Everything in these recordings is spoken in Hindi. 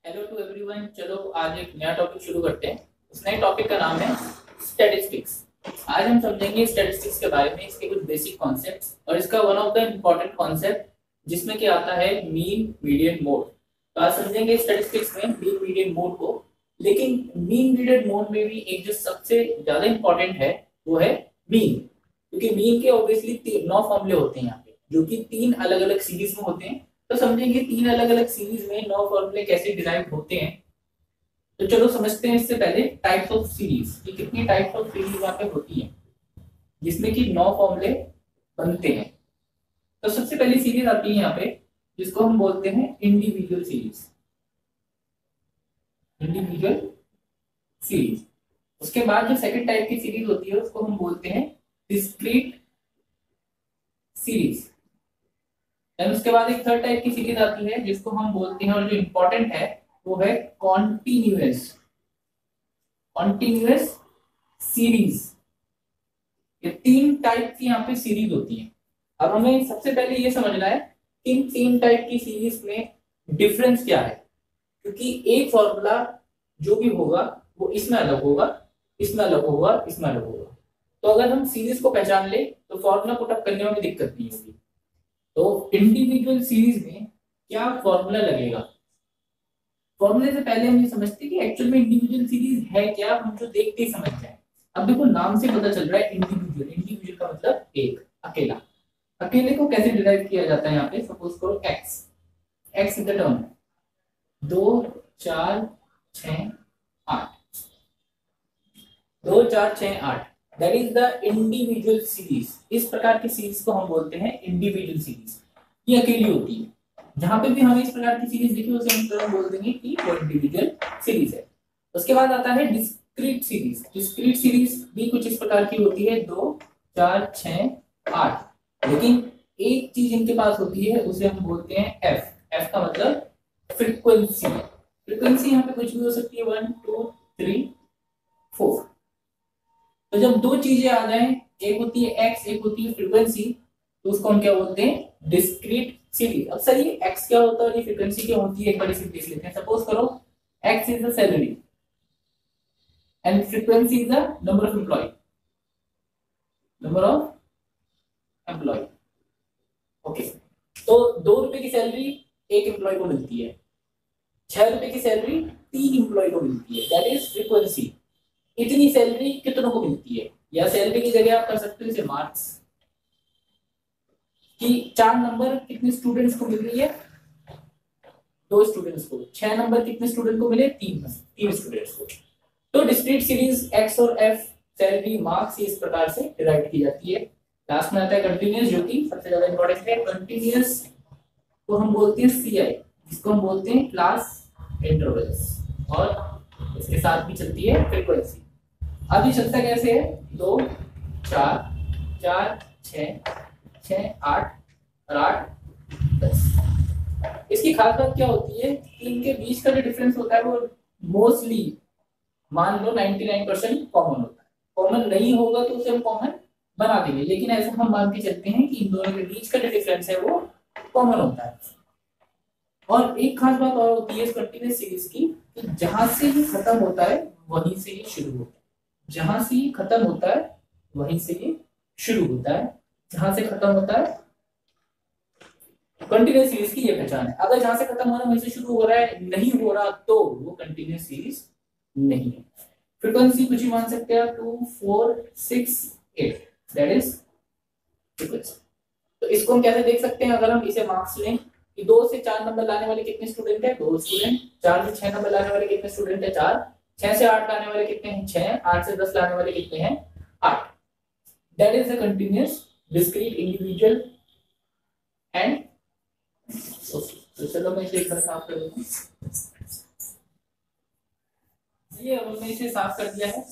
Hello to everyone. चलो आज एक नया टॉपिक शुरू करते हैं। उस नए टॉपिक का नाम है स्टैटिस्टिक्स। आज हम समझेंगे स्टैटिस्टिक्स के बारे में, इसके कुछ बेसिक कॉन्सेप्ट्स और इसका one of the important concept जिसमें क्या आता है मीन मीडियन मोड। तो आज समझेंगे स्टैटिस्टिक्स में मीन मीडियन मोड को। लेकिन मीन मीडियन मोड में भी एक जो सबसे ज्यादा इंपॉर्टेंट है वो है मीन, क्योंकि मीन के ऑब्वियसली 9 फॉर्मूले होते हैं यहाँ पे, जो कि 3 अलग अलग सीरीज में होते हैं। तो समझेंगे 3 अलग अलग सीरीज में 9 फॉर्मूले कैसे डिराइव होते हैं। तो चलो समझते हैं। इससे पहले टाइप्स ऑफ सीरीज कि कितनी टाइप्स ऑफ सीरीज यहाँ पे होती है जिसमें कि 9 फॉर्मूले बनते हैं। तो सबसे पहली सीरीज आती है यहाँ पे जिसको हम बोलते हैं इंडिविजुअल सीरीज। Individual series. उसके बाद जो सेकंड टाइप की सीरीज होती है उसको हम बोलते हैं डिस्क्रीट सीरीज। एंड उसके बाद एक थर्ड टाइप की सीरीज आती है जिसको हम बोलते हैं, और जो इंपॉर्टेंट है वो है कॉन्टिन्यूअस सीरीज। ये 3 टाइप की यहाँ पे सीरीज होती है। अब हमें सबसे पहले ये समझना है इन 3 टाइप की सीरीज में डिफरेंस क्या है, क्योंकि एक फॉर्मूला जो भी होगा वो इसमें अलग होगा, इसमें अलग होगा, इसमें अलग होगा। तो अगर हम सीरीज को पहचान ले तो फॉर्मूला पुटअप करने में दिक्कत नहीं होगी। तो इंडिविजुअल सीरीज में क्या फॉर्मूला लगेगा। फॉर्मूले से पहले हम ये समझते हैं कि एक्चुअल में इंडिविजुअल सीरीज है क्या, हम जो देखते ही समझ जाए। अब देखो नाम से पता चल रहा है इंडिविजुअल। इंडिविजुअल का मतलब एक, अकेला। अकेले को कैसे डिराइव किया जाता है यहाँ पे, सपोज करो x in the term 2 4 6 8, 2 4 6 8, that is the individual series. इस प्रकार की सीरीज को हम बोलते हैं इंडिविजुअल सीरीज। ये अकेली होती है। जहां पे भी हमें इस प्रकार की सीरीज दिखी उसे हम बोल देंगे कि वो इंडिविजुअल सीरीज है। उसके बाद आता है डिस्क्रीट सीरीज। डिस्क्रीट सीरीज भी कुछ इस प्रकार की होती है 2 4 6 8, लेकिन एक चीज इनके पास होती है उसे हम बोलते हैं एफ का मतलब फ्रीक्वेंसी। फ्रीक्वेंसी यहाँ पे कुछ भी हो सकती है 1 2 3 4। तो जब 2 चीजें आ जाए, एक होती है एक्स एक होती है फ्रीक्वेंसी, तो उसको हम क्या बोलते हैं डिस्क्रीट सीरीज। अब सर ये एक्स क्या होता है और ये फ्रीक्वेंसी क्या होती है, एक बार इसे देख लेते हैं। सपोज करो X is the salary and frequency is the number of employ. Okay, तो 2 रुपए की सैलरी एक एम्प्लॉय को मिलती है, 6 रुपए की सैलरी 3 एम्प्लॉय को मिलती है, दैट इज फ्रीक्वेंसी। इतनी सैलरी कितनों को मिलती है, या सैलरी की जगह आप कर सकते हो इसे मार्क्स कि 4 नंबर कितने स्टूडेंट्स को मिल रही है, 2 स्टूडेंट्स को। 6 नंबर कितने स्टूडेंट को मिले, 3 स्टूडेंट्स को। तो डिस्क्रीट सीरीज एक्स और एफ, सैलरी, मार्क्स, इस प्रकार से डिराइव की जाती है। लास्ट में आता है कंटिन्यूअस, जो कि सबसे ज्यादा इंपॉर्टेंट है। कंटिन्यूअस को हम बोलते हैं सीआई, जिसको हम बोलते हैं क्लास इंटरवल्स, और इसके साथ भी चलती है फ्रीक्वेंसी। अब ये चलता कैसे है 2 4 4 6 6 8 और 8 10। इसकी खास बात क्या होती है कि इनके बीच का जो डिफरेंस होता है वो मोस्टली मान लो 99% कॉमन होता है। कॉमन नहीं होगा तो उसे हम कॉमन बना देंगे, लेकिन ऐसा हम मान के चलते हैं कि इन दोनों के बीच का जो डिफरेंस है वो कॉमन होता है। और एक खास बात और होती है इस कंटिन्यूअस सीरीज की, कि जहां से ही खत्म होता है वहीं से ही शुरू होता है। जहां से खत्म होता है वहीं से ये शुरू होता है। जहां से खत्म होता है कंटिन्यूअस सीरीज की ये पहचान है। अगर जहां से खत्म हो रहा है वहीं से शुरू हो रहा है, नहीं हो रहा, तो वो कंटिन्यूअस सीरीज नहीं है। फ्रीक्वेंसी कुछ भी मान सकते हैं 2 4 6 8, दैट इज फ्रीक्वेंसी। तो इसको हम कैसे देख सकते हैं, अगर हम इसे मार्क्स लें कि 2 से 4 नंबर लाने वाले कितने स्टूडेंट है, 2 स्टूडेंट। 4 से 6 नंबर लाने वाले कितने स्टूडेंट है, 4। 6 से 8 लाने वाले कितने हैं, 6। 8 से 10 लाने वाले कितने हैं, 8। That is the continuous discrete individual and. तो चलो मैं इसे एक बार साफ कर दूं। ये अब हमने इसे साफ कर दिया है।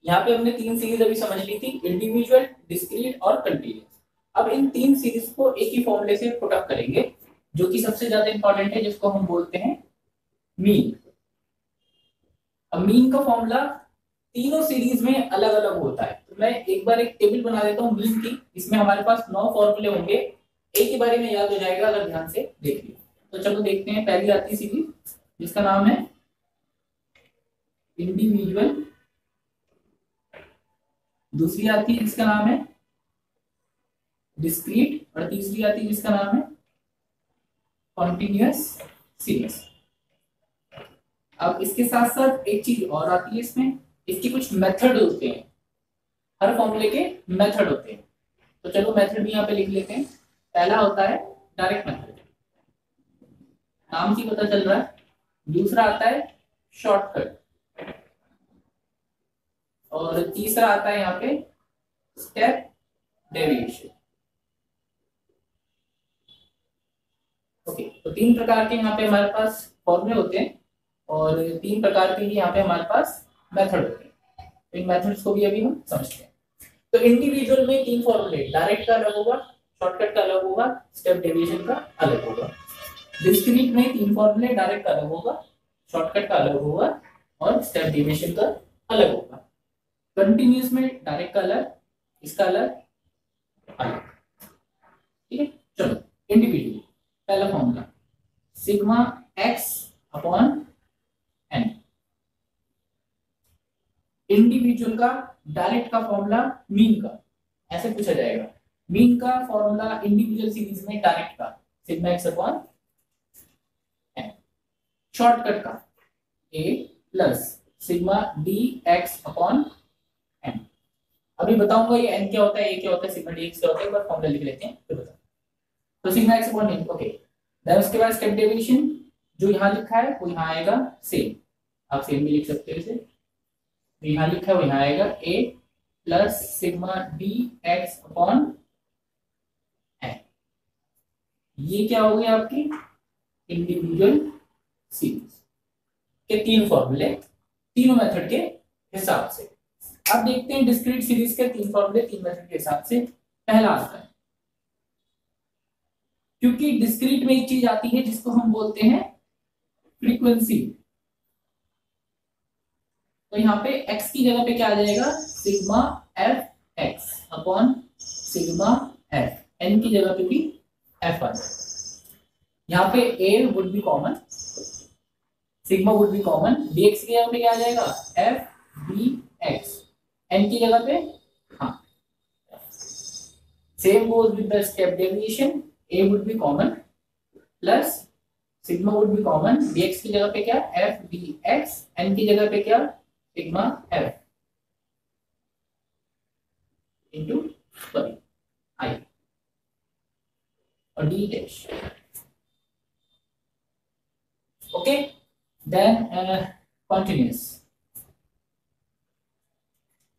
यहाँ पे हमने 3 सीरीज अभी समझ ली थी, इंडिविजुअल, डिस्क्रीट और कंटिन्यूअस। अब इन 3 सीरीज को एक ही फॉर्मूले से पुट अप करेंगे, जो कि सबसे ज्यादा इंपॉर्टेंट है, जिसको हम बोलते हैं मीन। अब मीन का फॉर्मूला तीनों सीरीज में अलग अलग होता है। तो मैं एक बार एक टेबल बना देता हूँ मीन की। इसमें हमारे पास 9 फॉर्मूले होंगे, एक ही बारे में याद हो जाएगा अगर ध्यान से देख लिया। तो चलो देखते हैं। पहली आती है सीरीज जिसका नाम है इंडिविजुअल, दूसरी आती है जिसका नाम है डिस्क्रीट, और तीसरी आती है जिसका नाम है कॉन्टिन्यूअस सीरीज। अब इसके साथ साथ एक चीज और आती है इसमें, इसके कुछ मेथड होते हैं, हर फॉर्मूले के मेथड होते हैं। तो चलो मेथड भी यहाँ पे लिख लेते हैं। पहला होता है डायरेक्ट मेथड, नाम से पता चल रहा है। दूसरा आता है शॉर्टकट, और तीसरा आता है यहाँ पे स्टेप डेविएशन। ओके, तो तीन प्रकार के यहाँ पे हमारे पास फॉर्मूले होते हैं और तीन प्रकार के यहाँ पे हमारे पास मेथड होते हैं। तो इन मेथड्स को भी अभी हम समझते हैं। तो इंडिविजुअल में तीन फॉर्मूले, डायरेक्ट का अलग होगा, शॉर्टकट का अलग होगा, स्टेप डेविएशन का अलग होगा। डिस्क्रीट में तीन फॉर्मूले, डायरेक्ट का अलग होगा, शॉर्टकट का अलग होगा और स्टेप डेविएशन का अलग होगा। कंटिन्यूअस में डायरेक्ट का अलग, इसका अलग अलग। ठीक है, चलो इंडिविजुअल पहला formula sigma x upon n. Individual का डायरेक्ट का फॉर्मूला मीन का, ऐसे पूछा जाएगा। मीन का फॉर्मूला इंडिविजुअल सीरीज में डायरेक्ट का sigma x upon n. Shortcut का A plus sigma D x upon n. अभी बताऊंगा ये एन क्या होता है, ए क्या होता है, सिग्मा डी एक्स क्या होता है, एक बार फॉर्मूला लिख लेते हैं फिर बताओ। तो sigma x upon N, okay. Then उसके बाद स्टेप डेविएशन जो यहाँ लिखा है वो यहाँ आएगा सेम, आप सेम भी लिख सकते हो इसे। यहाँ लिखा है वो यहाँ आएगा A plus sigma D x upon n. ये क्या हो गया आपकी इंडिविजुअल सीरीज के तीन फॉर्मूले, तीनों मेथड के हिसाब से। अब देखते हैं डिस्क्रीट सीरीज के तीन फॉर्मूले तीन मेथड के हिसाब से। पहला आता है, क्योंकि डिस्क्रीट में एक चीज आती है जिसको हम बोलते हैं फ्रीक्वेंसी, तो यहाँ पे x की जगह पे क्या आ जाएगा sigma F x upon sigma F, n की जगह पे भी f आ जाएगा। यहाँ पे a would be common, sigma would be common, dx की जगह पे क्या आ जाएगा f b x, n की जगह पे हाँ। Same goes with the step deviation, a would be common plus sigma would be common, dx की जगह पे क्या f b x, n की जगह पे क्या sigma f into sorry I और d dash. Okay, then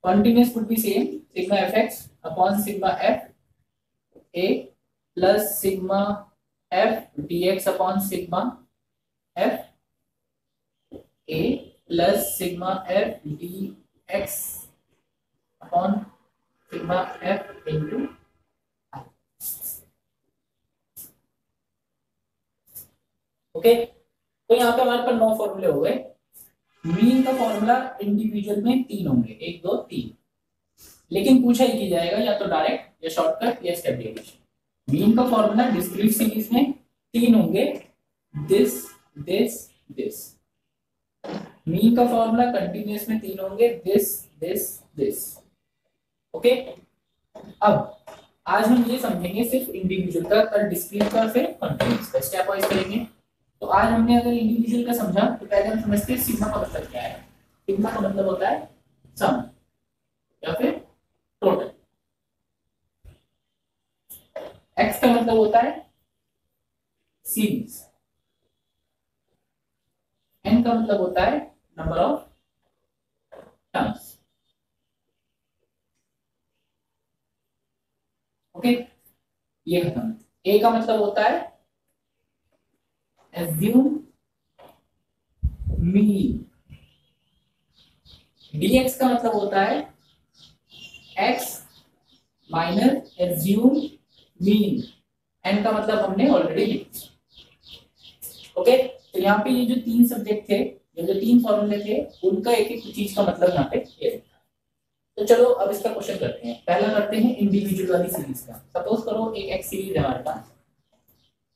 continuous would be same sigma fx upon sigma f a plus sigma f dx upon sigma f a plus sigma f dx upon sigma f into I. Okay, तो यहाँ पे हमारे पास 9 फॉर्मूले हो गए। मीन का फॉर्मूला इंडिविजुअल में 3 होंगे, 1 2 3, लेकिन पूछा ही की जाएगा या तो डायरेक्ट या शॉर्टकट या स्टेप डेविएशन। मीन का फॉर्मूला डिस्क्रीट सीरीज में 3 होंगे, दिस दिस दिस। मीन का फॉर्मूला कंटिन्यूअस में 3 होंगे, दिस दिस दिस। ओके, अब आज हम ये समझेंगे सिर्फ इंडिविजुअल का, कल डिस्क्रीट का, फिर कंटिन्यूअस का, स्टेप वाइज करेंगे। तो आज हमने अगर इंडिविजुअल का समझा तो पहले हम समझते हैं सिग्मा का मतलब क्या है। सिग्मा का मतलब होता है सम या फिर टोटल। एक्स का मतलब होता है सीरीज, एन का मतलब होता है नंबर ऑफ टर्म्स। ओके, ये खत्म। ए का मतलब होता है assume mean, dx का मतलब होता है x minus assume mean, n का मतलब हमने ऑलरेडी लिखा। ओके, तो यहाँ पे ये जो 3 सब्जेक्ट थे, ये जो 3 फॉर्मूले थे, उनका एक एक चीज का मतलब यहाँ पे ये लिखा। तो चलो अब इसका क्वेश्चन करते हैं। पहला करते हैं इंडिविजुअल वाली सीरीज का। सपोज करो एक एक्स सीरीज है हमारे पास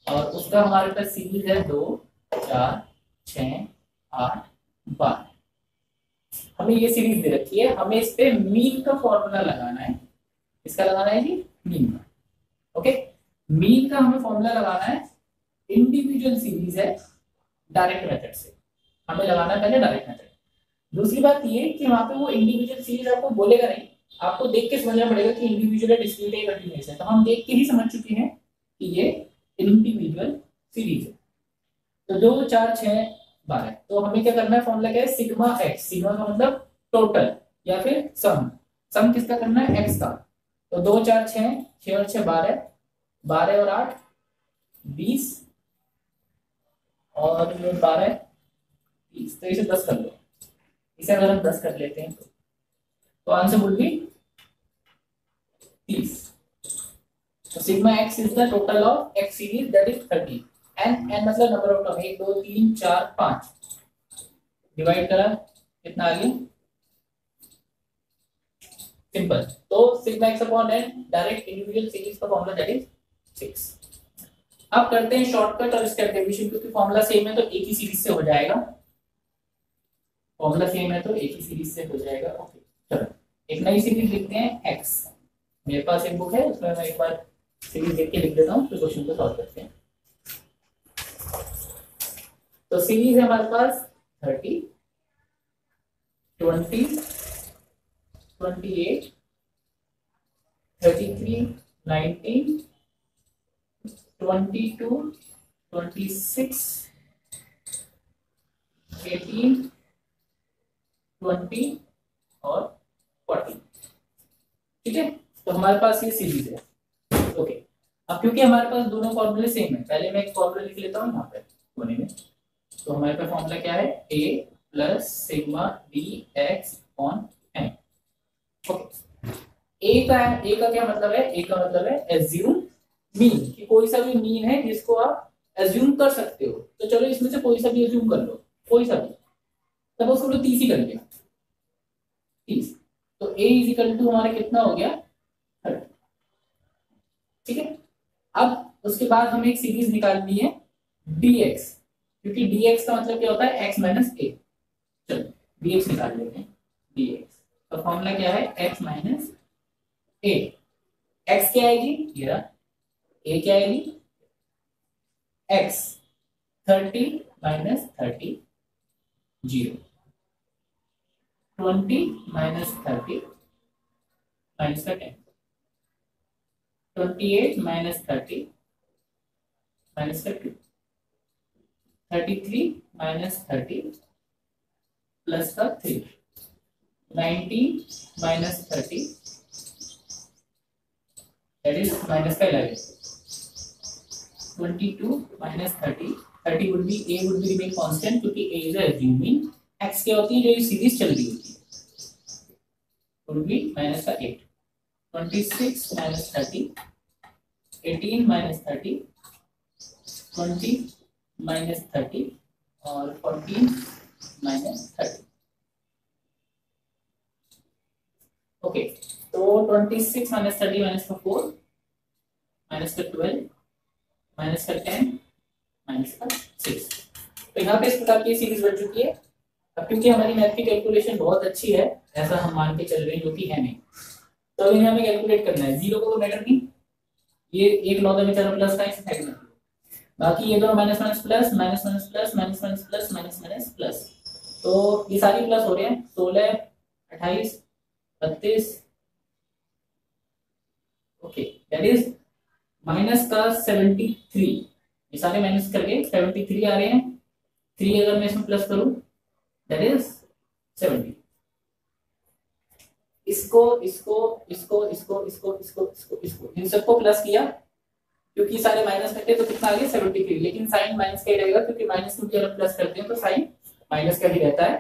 और उसका हमारे पास सीरीज है 2 4 6 8 12। हमें ये सीरीज दे रखी है, हमें इस पे मीन का फॉर्मूला लगाना है। इसका लगाना है जी मीन का। ओके, मीन का हमें फॉर्मूला लगाना है, इंडिविजुअल सीरीज है डायरेक्ट मेथड से, हमें लगाना है पहले डायरेक्ट मेथड। दूसरी बात ये कि वहां पे वो इंडिविजुअल सीरीज आपको बोलेगा नहीं, आपको देख के समझना पड़ेगा कि इंडिविजुअल है, डिस्क्रीट है, कंटीन्यूअस है। तो हम देख के ही समझ चुके हैं कि ये इंडिविजुअल सीरीज है। तो 2 4 6 12, तो हमें क्या करना है, फॉर्मूला क्या है, सिग्मा एक्स। सिग्मा का मतलब टोटल या फिर सम। सम किसका करना है, एक्स का। तो 2 4 6, 6 और 6 12, 12 और 8 20, और 12 30, तो इसे 10 कर लो। इसे अगर हम 10 कर लेते हैं तो आंसर वुड बी 30। तो sigma X is the total of X series, that is 30। N मतलब नंबर ऑफ टर्म, 1 2 3 4 5, डिवाइड करा कितना आ गया, सिंपल। तो sigma x upon N direct individual series का फॉर्मूला दैट इज 6। अब करते हैं शॉर्टकट और इसका डेरिवेशन, क्योंकि फॉर्मूला सेम है तो एक ही सीरीज से हो जाएगा। फॉर्मूला सेम है तो एक ही सीरीज से हो जाएगा। ओके, चलो एक नई सीरीज लिखते हैं x। मेरे पास एक बुक है, उसमें मैं एक बार सीरीज देख के लिख देता हूँ, फिर क्वेश्चन को सॉल्व करते हैं। तो सीरीज है हमारे पास 30 20 28 33 19 22 26 18 20 और 40। ठीक है, तो हमारे पास ये सीरीज है। ओके, अब क्योंकि हमारे पास दोनों फॉर्मूले सेम है, पहले मैं एक फॉर्मूला लिख लेता हूँ यहाँ पे कोने में। तो हमारे पास फॉर्मूला क्या है, a plus sigma D x upon N. Okay, a का क्या मतलब है, a का मतलब है एज्यूम मीन, कि कोई सा भी मीन है जिसको आप एज्यूम कर सकते हो। तो चलो इसमें से कोई सा भी एज्यूम कर लो, कोई सा भी, तब उसको 30 ही कर लिया, 30। तो a इज इक्वल टू हमारा कितना हो गया, 30। ठीक है, अब उसके बाद हमें एक सीरीज निकालनी है dx, क्योंकि dx का मतलब क्या होता है, x माइनस ए। चलो dx निकाल लेते हैं, dx का फॉर्मूला क्या है, x माइनस ए। x क्या आएगी, ये a क्या आएगी, x 30 माइनस 30 0, 20 माइनस 30 माइनस का 10, 28 माइनस 30 माइनस का 2, 33 माइनस 30 प्लस का 3, 19 माइनस 30 दैट इज माइनस का 11, 22 minus 30, 30 would be, a would be remain constant क्योंकि a इज अज्यूमिंग, x क्या होती है, जो ये सीरीज चल रही होती है, वुड बी माइनस का 8, 26 माइनस 30, 18 माइनस 30, 20 माइनस 30 और 14 माइनस 30। ओके, तो 26 माइनस 30 माइनस का 4 माइनस का 12 माइनस का 10 माइनस का 6। तो यहाँ पे इस प्रकार की सीरीज बन चुकी है। अब क्योंकि हमारी मैथ की कैलकुलेशन बहुत अच्छी है, ऐसा हम मान के चल रहे हैं, जो कि है नहीं, तो इन्हें हमें कैलकुलेट करना है। जीरो को तो मैटर नहीं, ये एक लॉग में चलो प्लस का इसे साइड में, बाकी ये दोनों minus minus plus minus minus plus minus minus plus minus minus plus, तो ये सारी प्लस हो रहे हैं, 16 28 32, ओके दैट इज माइनस का 73। ये सारे माइनस करके 73 आ रहे हैं, 3 अगर मैं इसमें प्लस करूं दैट इज 70। इसको इसको इसको इसको इसको इसको इसको इसको इन सबको प्लस किया, क्योंकि सारे माइनस करते हैं तो कितना आ गया 73, लेकिन साइन माइनस का ही रहेगा, क्योंकि माइनस क्योंकि अगर प्लस करते हैं तो साइन माइनस का ही रहता है।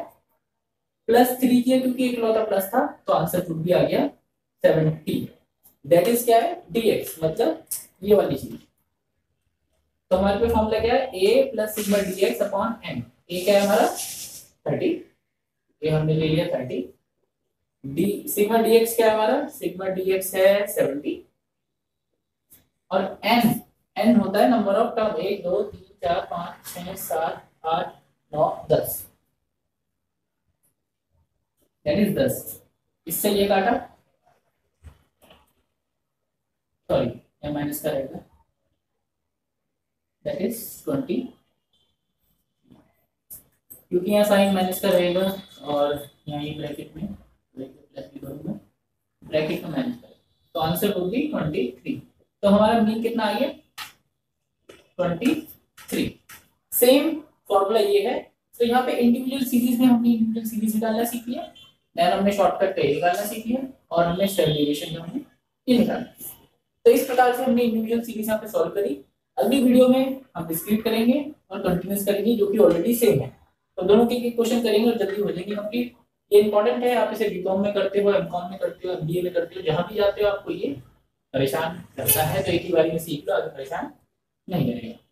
प्लस 3 किया क्योंकि एक लौता प्लस था, तो आंसर खुद भी आ गया 70। दैट इज क्या है, dx मतलब ये वाली चीज। तो हमारे पे फॉर्मूला क्या है, a plus sigma dx upon n। a क्या है हमारा 30, ये हमने ले लिया 30, d सिग्मा dx क्या है हमारा, सिग्मा dx है 70, और n होता है number of term, 1 2 3 4 5 6 7 8 9 10 that is 10। इससे ये काटा, सॉरी ये माइनस का रहेगा, दैट इज 20, क्योंकि यहाँ साइन माइनस का रहेगा और यहाँ ये ब्रैकेट में ब्रैकेट में माइनस का, तो आंसर होगी 23। तो हमारा मीन कितना आ गया 23। सेम फॉर्मूला ये है। तो यहाँ पे इंडिविजुअल सीरीज में हमने इंडिविजुअल सीरीज निकालना सीख लिया, देन हमने शॉर्टकट का ये निकालना सीख लिया और हमने स्टेप डेविएशन में हमने ये निकालना। तो इस प्रकार से हमने इंडिविजुअल सीरीज यहाँ पे सॉल्व करी। अगली वीडियो में हम डिस्क्रीट करेंगे और कंटिन्यूस करेंगे जो कि ऑलरेडी सेम है। तो दोनों के क्वेश्चन करेंगे और जल्दी हो जाएंगे कंप्लीट। ये इंपॉर्टेंट है, आप इसे बीकॉम में करते हो, एमकॉम में करते हो, एमबीए में करते हो, जहां भी जाते हो आपको ये परेशान करता है, तो एक ही बारी में सीख लो, आगे परेशान नहीं करेगा।